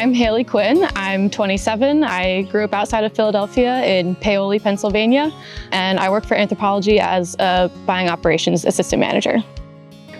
I'm Hailey Quinn. I'm 27. I grew up outside of Philadelphia in Paoli, Pennsylvania, and I work for Anthropology as a buying operations assistant manager.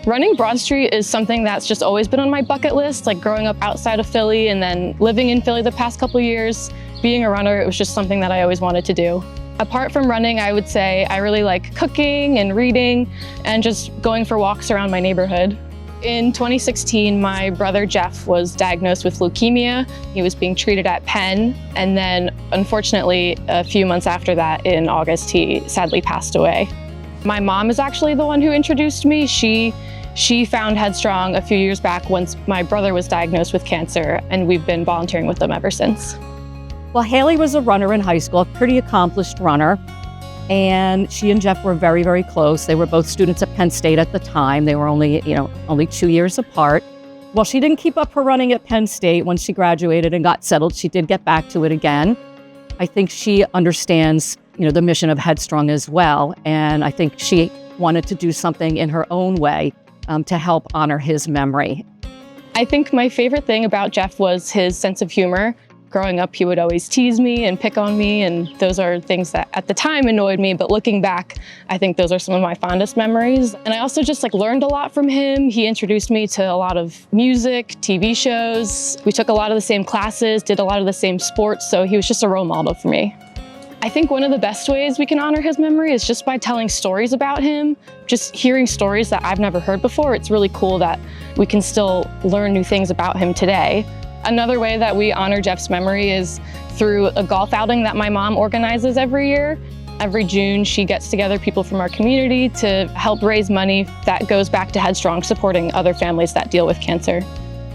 Running Broad Street is something that's just always been on my bucket list, like growing up outside of Philly and then living in Philly the past couple years. Being a runner, it was just something that I always wanted to do. Apart from running, I would say I really like cooking and reading and just going for walks around my neighborhood. In 2016, my brother Jeff was diagnosed with leukemia. He was being treated at Penn, and then unfortunately, a few months after that, in August, he sadly passed away. My mom is actually the one who introduced me. She found HEADstrong a few years back once my brother was diagnosed with cancer, and we've been volunteering with them ever since. Well, Hailey was a runner in high school, a pretty accomplished runner, and she and Jeff were very, very close. They were both students at Penn State at the time. They were only 2 years apart. Well, she didn't keep up her running at Penn State. Once she graduated and got settled, she did get back to it again. I think she understands, the mission of HEADstrong as well, and I think she wanted to do something in her own way to help honor his memory. I think my favorite thing about Jeff was his sense of humor. Growing up, he would always tease me and pick on me, and those are things that at the time annoyed me, but looking back, I think those are some of my fondest memories. And I also just learned a lot from him. He introduced me to a lot of music, TV shows. We took a lot of the same classes, did a lot of the same sports, so he was just a role model for me. I think one of the best ways we can honor his memory is just by telling stories about him, just hearing stories that I've never heard before. It's really cool that we can still learn new things about him today. Another way that we honor Jeff's memory is through a golf outing that my mom organizes every year. Every June, she gets together people from our community to help raise money that goes back to HEADstrong, supporting other families that deal with cancer.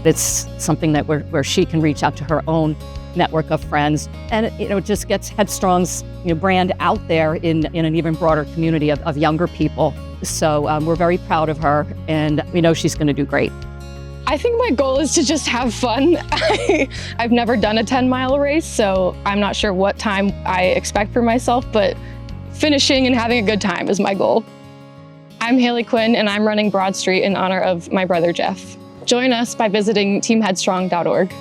It's something that where she can reach out to her own network of friends, and it just gets HEADstrong's brand out there in an even broader community of younger people. So we're very proud of her, and we know she's going to do great. I think my goal is to just have fun. I've never done a 10-mile race, so I'm not sure what time I expect for myself, but finishing and having a good time is my goal. I'm Hailey Quinn, and I'm running Broad Street in honor of my brother Jeff. Join us by visiting teamheadstrong.org.